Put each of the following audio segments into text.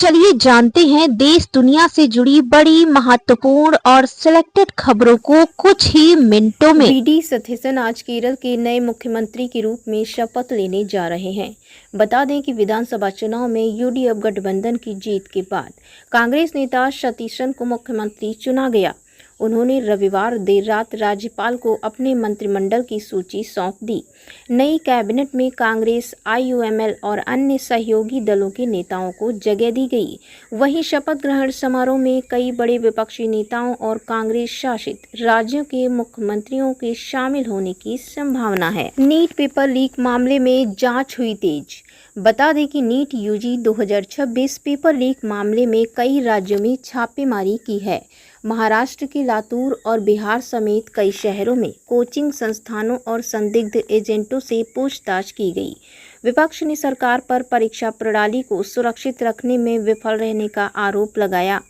चलिए जानते हैं देश दुनिया से जुड़ी बड़ी महत्वपूर्ण और सिलेक्टेड खबरों को कुछ ही मिनटों में। वी.डी. सतीशन आज केरल के नए मुख्यमंत्री के रूप में शपथ लेने जा रहे हैं। बता दें कि विधानसभा चुनाव में यूडीएफ गठबंधन की जीत के बाद कांग्रेस नेता सतीशन को मुख्यमंत्री चुना गया। उन्होंने रविवार देर रात राज्यपाल को अपने मंत्रिमंडल की सूची सौंप दी। नई कैबिनेट में कांग्रेस, आईयूएमएल और अन्य सहयोगी दलों के नेताओं को जगह दी गई। वहीं शपथ ग्रहण समारोह में कई बड़े विपक्षी नेताओं और कांग्रेस शासित राज्यों के मुख्यमंत्रियों के शामिल होने की संभावना है। नीट पेपर लीक मामले में जांच हुई तेज। बता दें कि नीट यूजी 2026 पेपर लीक मामले में कई राज्यों में छापेमारी की है। महाराष्ट्र के लातूर और बिहार समेत कई शहरों में कोचिंग संस्थानों और संदिग्ध एजेंटों से पूछताछ की गई। विपक्ष ने सरकार पर परीक्षा प्रणाली को सुरक्षित रखने में विफल रहने का आरोप लगाया।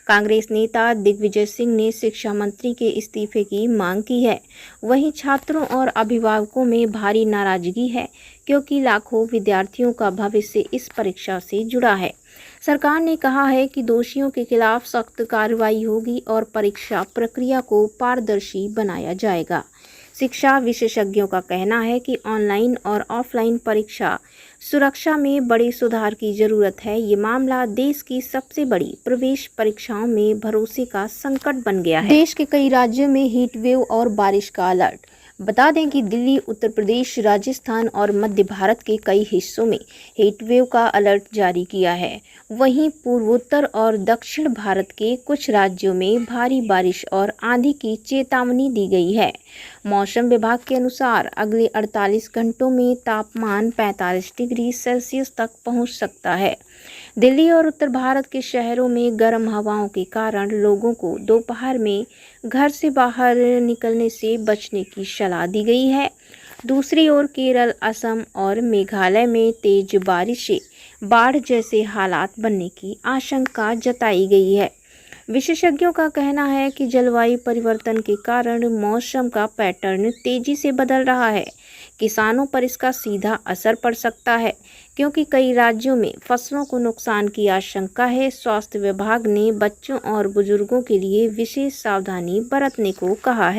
कांग्रेस नेता दिग्विजय सिंह ने शिक्षा मंत्री के इस्तीफे की मांग की है। वहीं छात्रों और अभिभावकों में भारी नाराजगी है, क्योंकि लाखों विद्यार्थियों का भविष्य इस परीक्षा से जुड़ा है। सरकार ने कहा है कि दोषियों के खिलाफ सख्त कार्रवाई होगी और परीक्षा प्रक्रिया को पारदर्शी बनाया जाएगा। शिक्षा विशेषज्ञों का कहना है कि ऑनलाइन और ऑफलाइन परीक्षा सुरक्षा में बड़े सुधार की जरूरत है। ये मामला देश की सबसे बड़ी प्रवेश परीक्षाओं में भरोसे का संकट बन गया है। देश के कई राज्यों में हीट वेव और बारिश का अलर्ट। बता दें कि दिल्ली, उत्तर प्रदेश, राजस्थान और मध्य भारत के कई हिस्सों में हीट वेव का अलर्ट जारी किया है। वहीं पूर्वोत्तर और दक्षिण भारत के कुछ राज्यों में भारी बारिश और आंधी की चेतावनी दी गई है। मौसम विभाग के अनुसार अगले 48 घंटों में तापमान 45 डिग्री सेल्सियस तक पहुंच सकता है। दिल्ली और उत्तर भारत के शहरों में गर्म हवाओं के कारण लोगों को दोपहर में घर से बाहर निकलने से बचने की सलाह दी गई है। दूसरी ओर केरल, असम और मेघालय में तेज बारिश से बाढ़ जैसे हालात बनने की आशंका जताई गई है। विशेषज्ञों का कहना है कि जलवायु परिवर्तन के कारण मौसम का पैटर्न तेजी से बदल रहा है। किसानों पर इसका सीधा असर पड़ सकता है, क्योंकि कई राज्यों में फसलों को नुकसान की आशंका है। स्वास्थ्य विभाग ने बच्चों और बुजुर्गों के लिए विशेष सावधानी बरतने को कहा है।